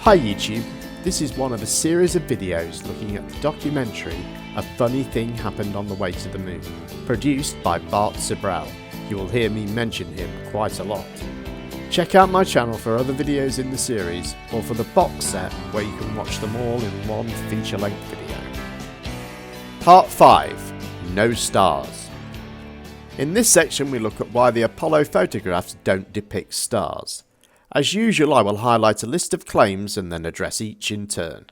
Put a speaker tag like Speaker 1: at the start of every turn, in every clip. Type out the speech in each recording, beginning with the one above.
Speaker 1: Hi YouTube, this is one of a series of videos looking at the documentary A Funny Thing Happened on the Way to the Moon, produced by Bart Sibrel. You will hear me mention him quite a lot. Check out my channel for other videos in the series, or for the box set where you can watch them all in one feature-length video. Part 5. No Stars. In this section we look at why the Apollo photographs don't depict stars. As usual, I will highlight a list of claims and then address each in turn.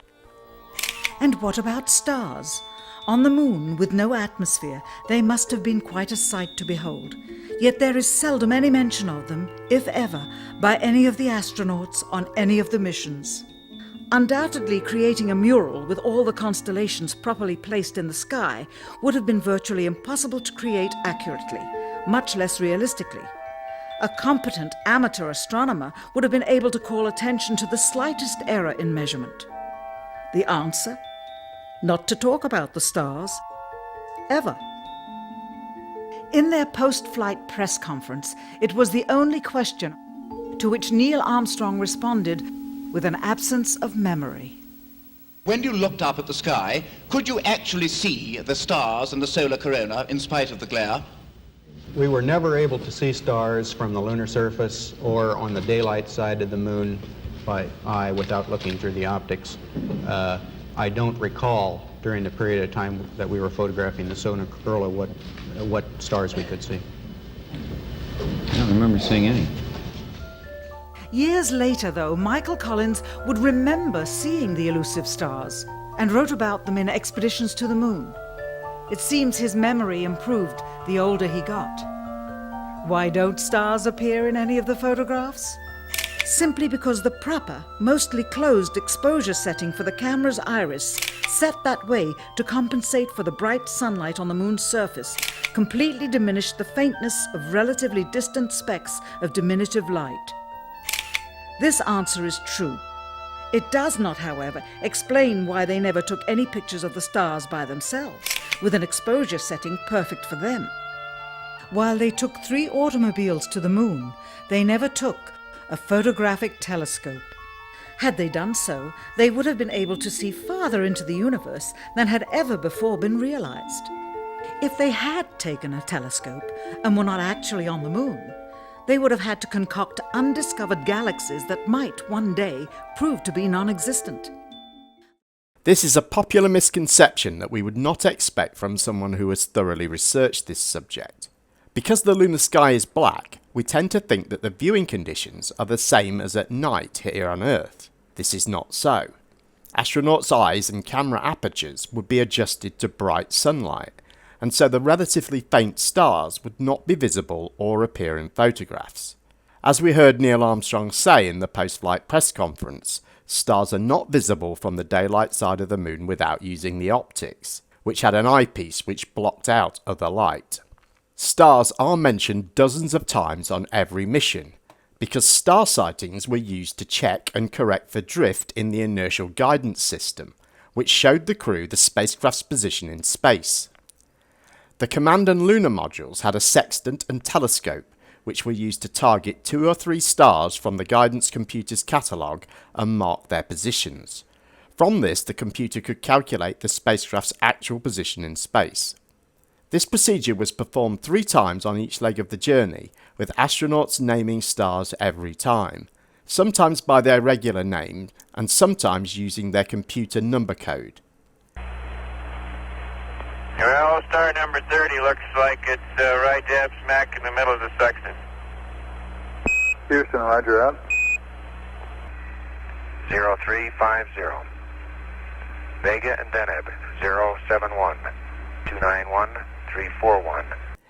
Speaker 2: And what about stars? On the moon, with no atmosphere, they must have been quite a sight to behold. Yet there is seldom any mention of them, if ever, by any of the astronauts on any of the missions. Undoubtedly, creating a mural with all the constellations properly placed in the sky would have been virtually impossible to create accurately, much less realistically. A competent amateur astronomer would have been able to call attention to the slightest error in measurement. The answer? Not to talk about the stars. Ever. In their post-flight press conference, it was the only question to which Neil Armstrong responded with an absence of memory.
Speaker 3: When you looked up at the sky, could you actually see the stars and the solar corona in spite of the glare?
Speaker 4: We were never able to see stars from the lunar surface or on the daylight side of the moon by eye without looking through the optics. I don't recall during the period of time that we were photographing the solar corona what stars we could see.
Speaker 5: I don't remember seeing any.
Speaker 2: Years later, though, Michael Collins would remember seeing the elusive stars and wrote about them in Expeditions to the Moon. It seems his memory improved the older he got. Why don't stars appear in any of the photographs? Simply because the proper, mostly closed exposure setting for the camera's iris, set that way to compensate for the bright sunlight on the moon's surface, completely diminished the faintness of relatively distant specks of diminutive light. This answer is true. It does not, however, explain why they never took any pictures of the stars by themselves, with an exposure setting perfect for them. While they took 3 automobiles to the moon, they never took a photographic telescope. Had they done so, they would have been able to see farther into the universe than had ever before been realized. If they had taken a telescope and were not actually on the moon, they would have had to concoct undiscovered galaxies that might one day prove to be non-existent.
Speaker 1: This is a popular misconception that we would not expect from someone who has thoroughly researched this subject. Because the lunar sky is black, we tend to think that the viewing conditions are the same as at night here on Earth. This is not so. Astronauts' eyes and camera apertures would be adjusted to bright sunlight, and so the relatively faint stars would not be visible or appear in photographs. As we heard Neil Armstrong say in the post-flight press conference, stars are not visible from the daylight side of the moon without using the optics, which had an eyepiece which blocked out other light. Stars are mentioned dozens of times on every mission, because star sightings were used to check and correct for drift in the inertial guidance system, which showed the crew the spacecraft's position in space. The command and lunar modules had a sextant and telescope, which were used to target 2 or 3 stars from the guidance computer's catalogue and mark their positions. From this, the computer could calculate the spacecraft's actual position in space. This procedure was performed 3 times on each leg of the journey, with astronauts naming stars every time, sometimes by their regular name and sometimes using their computer number code.
Speaker 6: Well, star number 30 looks like it's right dab smack in the middle of the sextant.
Speaker 7: Houston, roger out.
Speaker 6: 0350. Vega and Deneb, 071 291 341.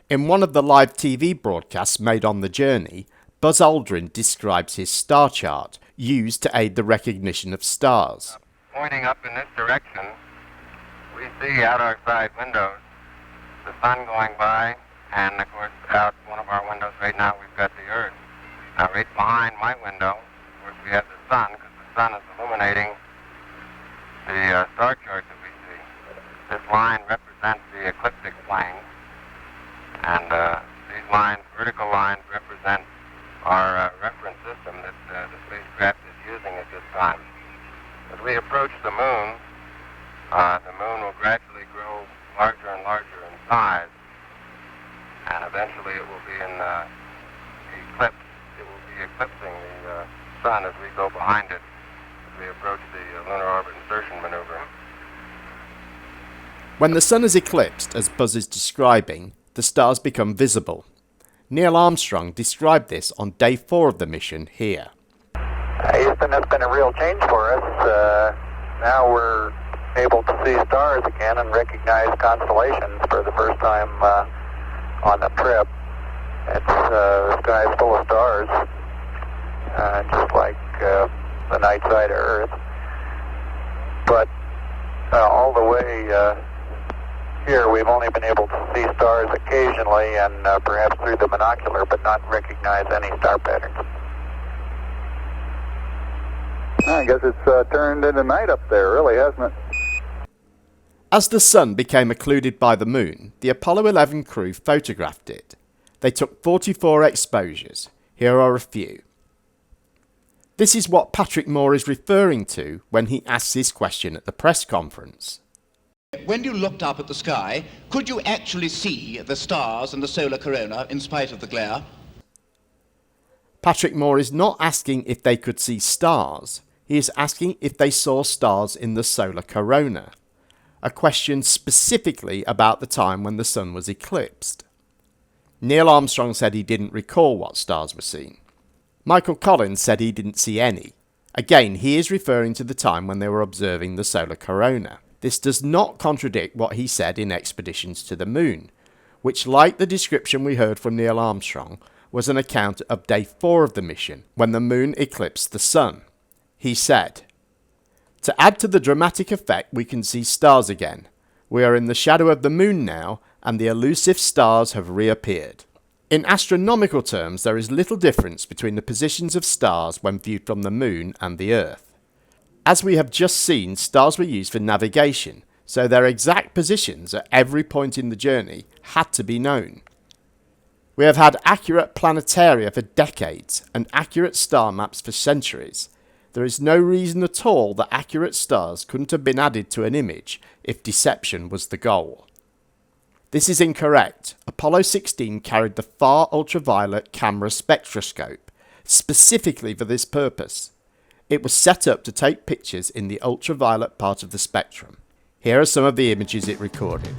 Speaker 1: In one of the live TV broadcasts made on the journey, Buzz Aldrin describes his star chart, used to aid the recognition of stars.
Speaker 6: Pointing up in this direction, we see out our side windows the sun going by, and of course out one of our windows right now we've got the Earth. Now right behind my window, of course we have the sun, because the sun is illuminating the star chart that we see. This line represents the ecliptic plane, and these lines, vertical lines, represent our reference system that the spacecraft is using at this time. sun as we go behind it as we approach the lunar orbit insertion maneuver.
Speaker 1: When the sun is eclipsed, as Buzz is describing, the stars become visible. Neil Armstrong described this on day 4 of the mission here.
Speaker 7: Houston, that's been a real change for us. Now we're able to see stars again and recognize constellations for the first time on the trip. The sky is full of stars, just like the night side of Earth. But all the way here, we've only been able to see stars occasionally and perhaps through the binocular, but not recognize any star patterns. I guess it's turned into night up there, really, hasn't it?
Speaker 1: As the sun became occluded by the moon, the Apollo 11 crew photographed it. They took 44 exposures. Here are a few. This is what Patrick Moore is referring to when he asks this question at the press conference.
Speaker 3: When you looked up at the sky, could you actually see the stars and the solar corona in spite of the glare?
Speaker 1: Patrick Moore is not asking if they could see stars. He is asking if they saw stars in the solar corona, a question specifically about the time when the sun was eclipsed. Neil Armstrong said he didn't recall what stars were seen. Michael Collins said he didn't see any. Again, he is referring to the time when they were observing the solar corona. This does not contradict what he said in Expeditions to the Moon, which, like the description we heard from Neil Armstrong, was an account of day 4 of the mission, when the moon eclipsed the sun. He said, "To add to the dramatic effect, we can see stars again. We are in the shadow of the moon now, and the elusive stars have reappeared." In astronomical terms, there is little difference between the positions of stars when viewed from the moon and the Earth. As we have just seen, stars were used for navigation, so their exact positions at every point in the journey had to be known. We have had accurate planetaria for decades and accurate star maps for centuries. There is no reason at all that accurate stars couldn't have been added to an image if deception was the goal. This is incorrect. Apollo 16 carried the far ultraviolet camera spectroscope, specifically for this purpose. It was set up to take pictures in the ultraviolet part of the spectrum. Here are some of the images it recorded.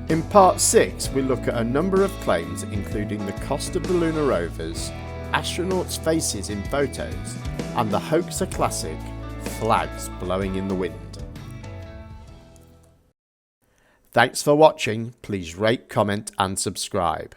Speaker 1: In part 6, we look at a number of claims including the cost of the lunar rovers, astronauts' faces in photos, and the hoaxer classic, flags blowing in the wind. Thanks for watching. Please rate, comment and subscribe.